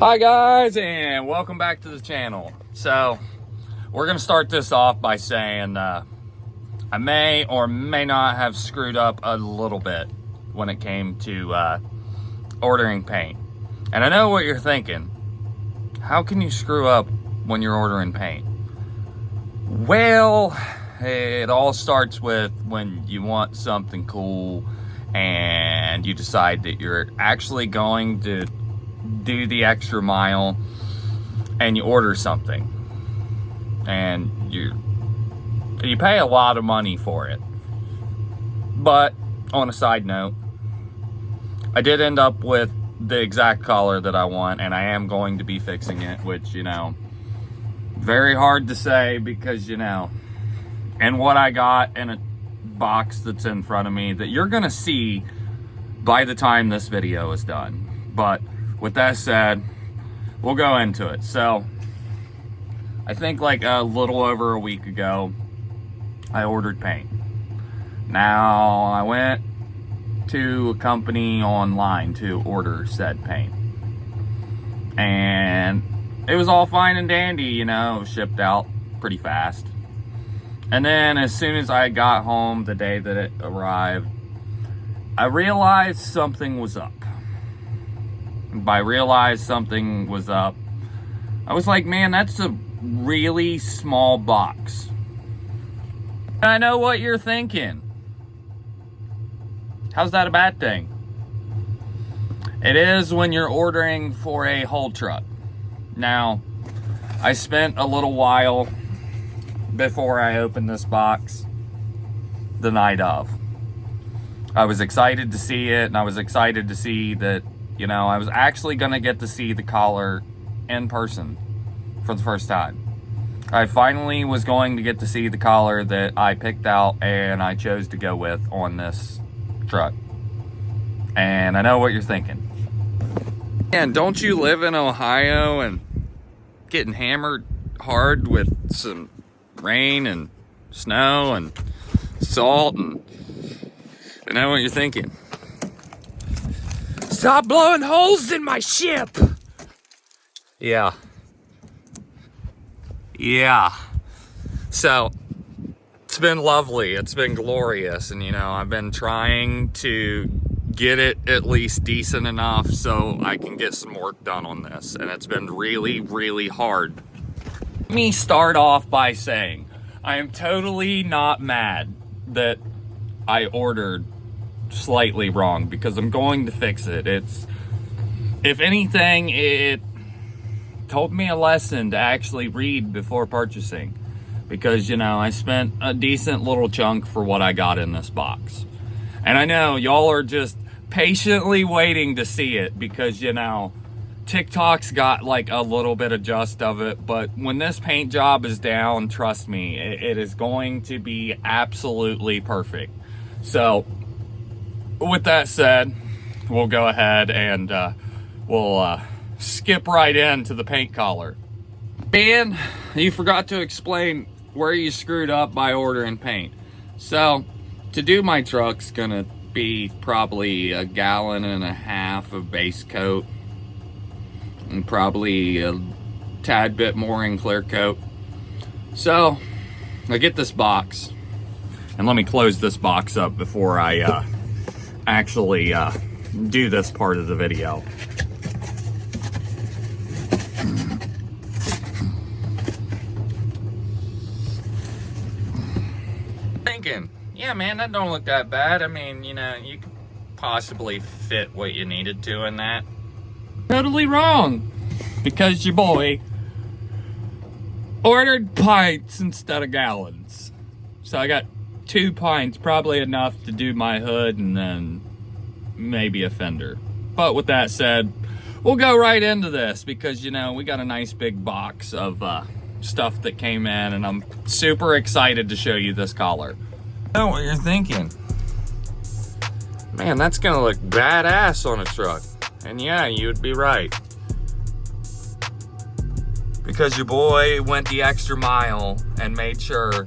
Hi guys, and welcome back to the channel. So we're gonna start this off by saying I may or may not have screwed up a little bit when it came to ordering paint. And I know what you're thinking. How can you screw up when you're ordering paint? Well, it all starts with when you want something cool and you decide that you're actually going to do the extra mile and you order something and you pay a lot of money for it. But on a side note, I did end up with the exact color that I want, and I am going to be fixing it, which, you know, very hard to say because, you know, and what I got in a box that's in front of me that you're gonna see by the time this video is done. But with that said, we'll go into it. So I think like a little over a week ago, I ordered paint. Now I went to a company online to order said paint, and it was all fine and dandy, you know, it was shipped out pretty fast. And then as soon as I got home the day that it arrived, I realized something was up. By realize something was up, I was like, man, that's a really small box. I know what you're thinking. How's that a bad thing? It is when you're ordering for a whole truck. Now, I spent a little while before I opened this box the night of. I was excited to see it, and I was excited to see that, you know, I was actually going to get to see the collar in person for the first time. I finally was going to get to see the collar that I picked out and I chose to go with on this truck. And I know what you're thinking. And don't you live in Ohio and getting hammered hard with some rain and snow and salt? And I know what you're thinking. Stop blowing holes in my ship! Yeah. So, it's been lovely. It's been glorious. And, you know, I've been trying to get it at least decent enough so I can get some work done on this. And it's been really, really hard. Let me start off by saying, I am totally not mad that I ordered slightly wrong, because I'm going to fix it. It's, if anything, it told me a lesson to actually read before purchasing, because, you know, I spent a decent little chunk for what I got in this box. And I know y'all are just patiently waiting to see it because, you know, TikTok's got like a little bit of gist of it, but when this paint job is down, trust me, it is going to be absolutely perfect. So with that said, we'll go ahead and we'll skip right into the paint collar. And you forgot to explain where you screwed up by ordering paint. So to do my truck's gonna be probably 1.5 gallons of base coat and probably a tad bit more in clear coat. So I get this box, and let me close this box up before I actually do this part of the video. Thinking, yeah man, that don't look that bad. I mean, you know, you could possibly fit what you needed to in that. Totally wrong, because your boy ordered pints instead of gallons. So I got 2 pints, probably enough to do my hood and then maybe a fender. But with that said, we'll go right into this because, you know, we got a nice big box of stuff that came in, and I'm super excited to show you this collar. I know what you're thinking. Man, that's gonna look badass on a truck. And yeah, you would be right. Because your boy went the extra mile and made sure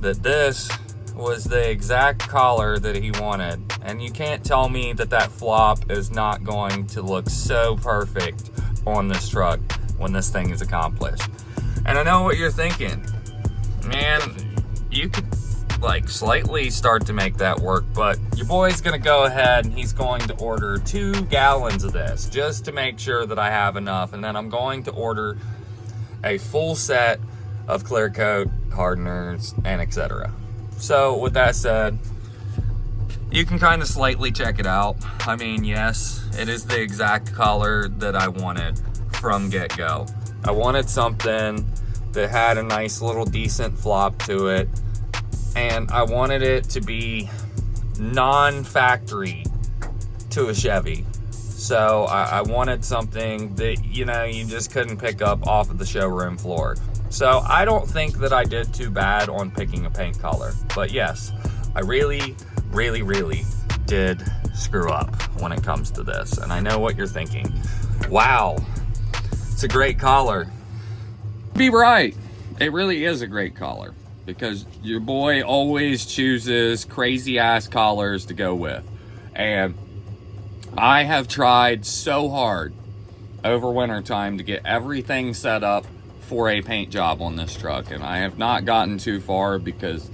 that this was the exact collar that he wanted. And you can't tell me that that flop is not going to look so perfect on this truck when this thing is accomplished. And I know what you're thinking, man, you could like slightly start to make that work, but your boy's gonna go ahead and he's going to order 2 gallons of this just to make sure that I have enough. And then I'm going to order a full set of clear coat, hardeners, and etc. So with that said, you can kind of slightly check it out. I mean, yes, it is the exact color that I wanted from get-go. I wanted something that had a nice little decent flop to it, and I wanted it to be non-factory to a Chevy. So I wanted something that, you know, you just couldn't pick up off of the showroom floor. So I don't think that I did too bad on picking a paint color. But yes, I really did screw up when it comes to this. And I know what you're thinking. Wow, it's a great collar. Be right, it really is a great collar, because your boy always chooses crazy ass collars to go with. And I have tried so hard over winter time to get everything set up for a paint job on this truck, and I have not gotten too far because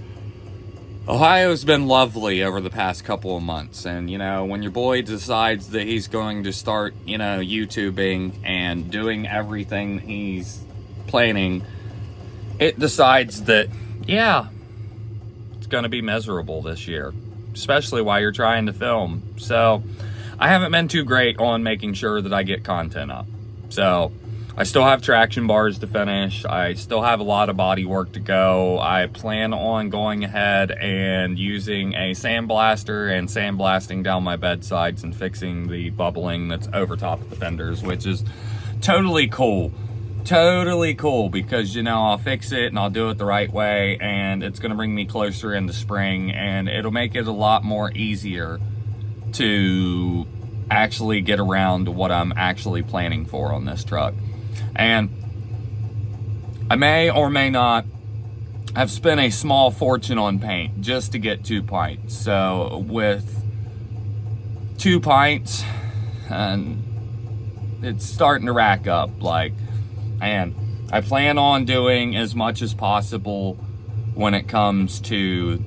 Ohio's been lovely over the past couple of months. And you know, when your boy decides that he's going to start, you know, YouTubing and doing everything he's planning, it decides that, yeah, it's gonna be miserable this year, especially while you're trying to film. So I haven't been too great on making sure that I get content up. So I still have traction bars to finish. I still have a lot of body work to go. I plan on going ahead and using a sandblaster and sandblasting down my bedsides and fixing the bubbling that's over top of the fenders, which is totally cool. Totally cool, because, you know, I'll fix it and I'll do it the right way, and it's gonna bring me closer into spring, and it'll make it a lot more easier to actually get around to what I'm actually planning for on this truck. And I may or may not have spent a small fortune on paint just to get 2 pints. So with 2 pints, and it's starting to rack up, like, and I plan on doing as much as possible when it comes to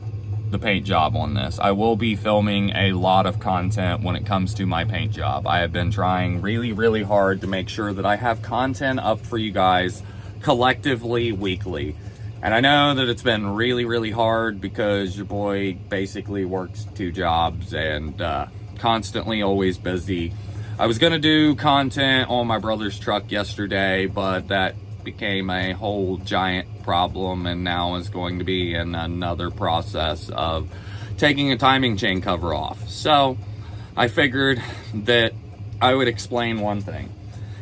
the paint job on this. I will be filming a lot of content when it comes to my paint job. I have been trying really hard to make sure that I have content up for you guys collectively weekly. And I know that it's been really hard because your boy basically works 2 jobs and constantly always busy. I was gonna do content on my brother's truck yesterday, but that became a whole giant problem, and now is going to be in another process of taking a timing chain cover off. So I figured that I would explain one thing.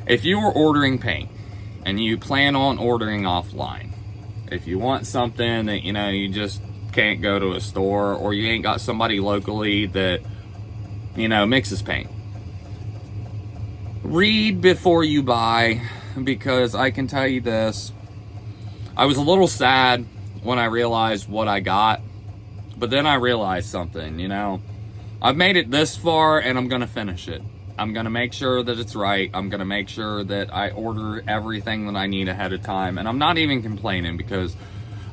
If you were ordering paint and you plan on ordering offline, if you want something that, you know, you just can't go to a store, or you ain't got somebody locally that, you know, mixes paint, read before you buy, because I can tell you this, I was a little sad when I realized what I got, but then I realized something, you know, I've made it this far and I'm gonna finish it. I'm gonna make sure that it's right. I'm gonna make sure that I order everything that I need ahead of time, and I'm not even complaining, because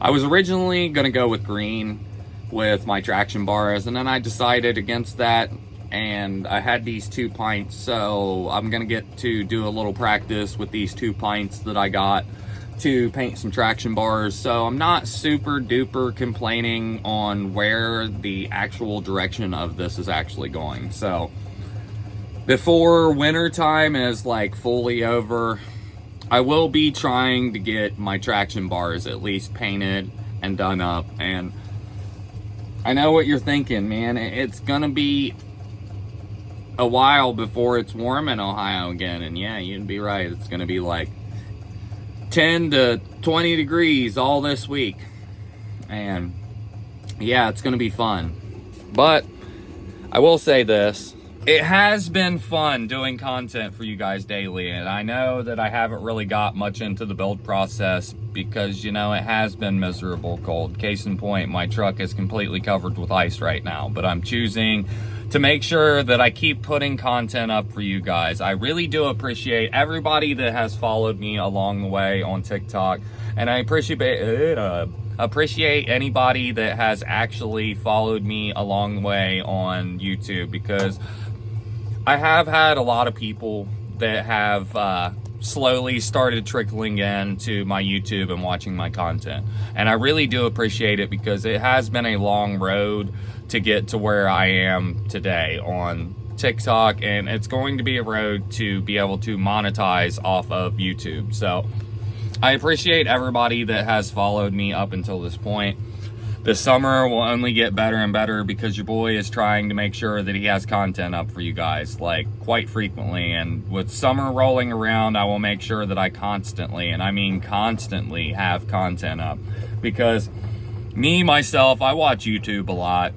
I was originally gonna go with green with my traction bars, and then I decided against that, and I had these 2 pints, so I'm gonna get to do a little practice with these 2 pints that I got to paint some traction bars. So I'm not super duper complaining on where the actual direction of this is actually going. So before winter time is like fully over, I will be trying to get my traction bars at least painted and done up. And I know what you're thinking, man, it's gonna be a while before it's warm in Ohio again. And yeah, you'd be right, it's gonna be like 10 to 20 degrees all this week, and yeah, it's gonna be fun. But I will say this, it has been fun doing content for you guys daily, and I know that I haven't really got much into the build process because, you know, it has been miserable cold. Case in point, my truck is completely covered with ice right now, but I'm choosing to make sure that I keep putting content up for you guys. I really do appreciate everybody that has followed me along the way on TikTok, and I appreciate anybody that has actually followed me along the way on YouTube, because I have had a lot of people that have slowly started trickling into my YouTube and watching my content, and I really do appreciate it, because it has been a long road to get to where I am today on TikTok, and it's going to be a road to be able to monetize off of YouTube. So I appreciate everybody that has followed me up until this point. The summer will only get better and better, because your boy is trying to make sure that he has content up for you guys, like, quite frequently. And with summer rolling around, I will make sure that I constantly, and I mean constantly, have content up. Because me, myself, I watch YouTube a lot.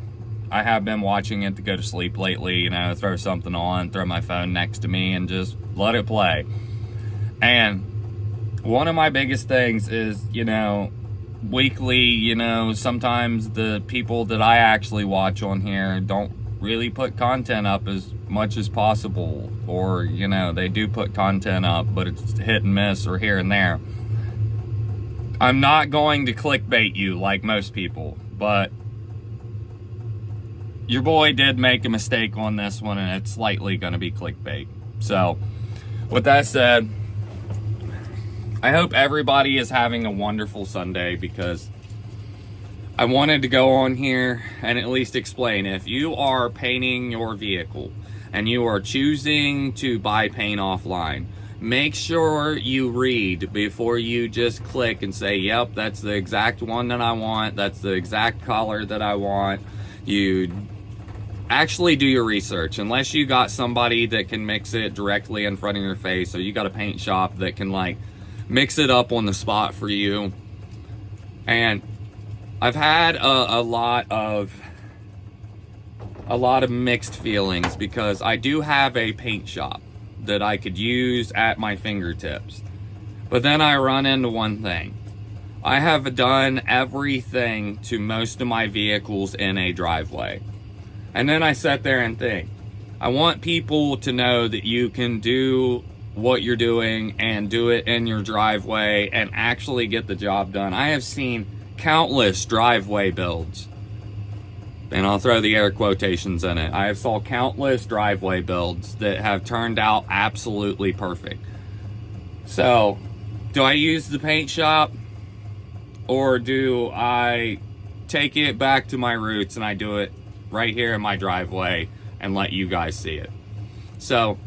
I have been watching it to go to sleep lately, you know, throw something on, throw my phone next to me, and just let it play. And one of my biggest things is, you know, weekly, you know, sometimes the people that I actually watch on here don't really put content up as much as possible, or, you know, they do put content up, but it's hit and miss or here and there. I'm not going to clickbait you like most people, but your boy did make a mistake on this one, and it's slightly going to be clickbait. So, with that said, I hope everybody is having a wonderful Sunday, because I wanted to go on here and at least explain, if you are painting your vehicle and you are choosing to buy paint offline, make sure you read before you just click and say, yep, that's the exact one that I want, that's the exact color that I want. You actually do your research. Unless you got somebody that can mix it directly in front of your face, or you got a paint shop that can, like, mix it up on the spot for you. And I've had a lot of mixed feelings, because I do have a paint shop that I could use at my fingertips, but then I run into one thing. I have done everything to most of my vehicles in a driveway, and then I sit there and think, I want people to know that you can do what you're doing and do it in your driveway and actually get the job done. I have seen countless driveway builds, and I'll throw the air quotations in it. I have saw countless driveway builds that have turned out absolutely perfect. So, do I use the paint shop, or do I take it back to my roots and I do it right here in my driveway and let you guys see it? So,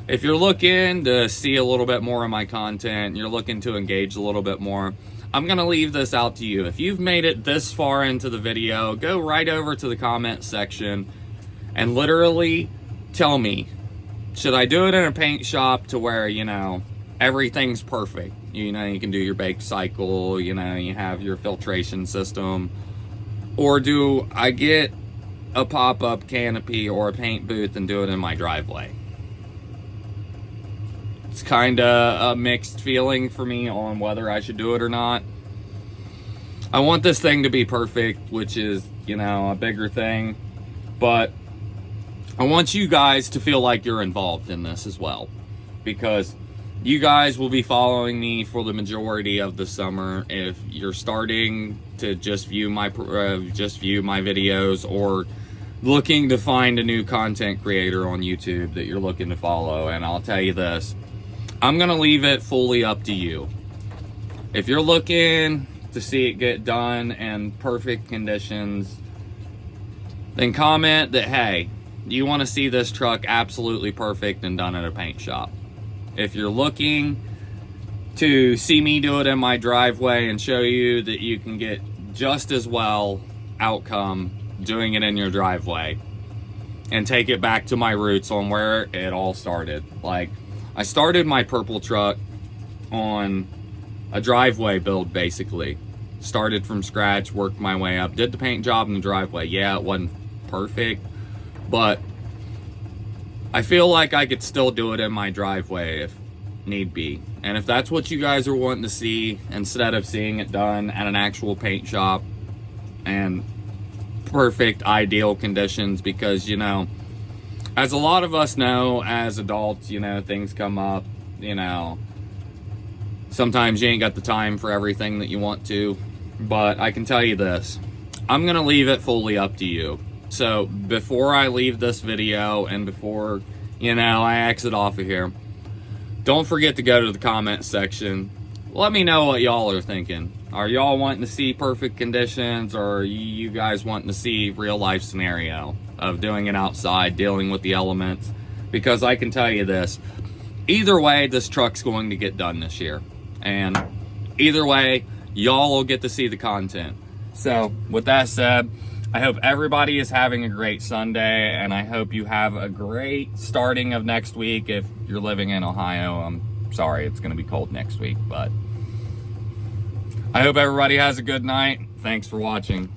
if you're looking to see a little bit more of my content, you're looking to engage a little bit more, I'm going to leave this out to you. If you've made it this far into the video, go right over to the comment section and literally tell me, should I do it in a paint shop to where, you know, everything's perfect? You know, you can do your bake cycle, you know, you have your filtration system. Or do I get a pop-up canopy or a paint booth and do it in my driveway? It's kind of a mixed feeling for me on whether I should do it or not. I want this thing to be perfect, which is, you know, a bigger thing, but I want you guys to feel like you're involved in this as well, because you guys will be following me for the majority of the summer. If you're starting to just view my videos, or looking to find a new content creator on YouTube that you're looking to follow, and I'll tell you this, I'm gonna leave it fully up to you. If you're looking to see it get done in perfect conditions, then comment that, hey, you want to see this truck absolutely perfect and done at a paint shop. If you're looking to see me do it in my driveway and show you that you can get just as well outcome doing it in your driveway, and take it back to my roots on where it all started. Like, I started my purple truck on a driveway build, basically. Started from scratch, worked my way up, did the paint job in the driveway. Yeah, it wasn't perfect, but I feel like I could still do it in my driveway if need be. And if that's what you guys are wanting to see, instead of seeing it done at an actual paint shop and perfect ideal conditions, because, you know, as a lot of us know as adults, you know, things come up, you know, sometimes you ain't got the time for everything that you want to. But I can tell you this, I'm gonna leave it fully up to you. So before I leave this video and before, you know, I exit off of here, don't forget to go to the comment section. Let me know what y'all are thinking. Are y'all wanting to see perfect conditions, or are you guys wanting to see real life scenario of doing it outside, dealing with the elements? Because I can tell you this, either way, this truck's going to get done this year. And either way, y'all will get to see the content. So with that said, I hope everybody is having a great Sunday, and I hope you have a great starting of next week. If you're living in Ohio, I'm sorry it's going to be cold next week, but I hope everybody has a good night. Thanks for watching.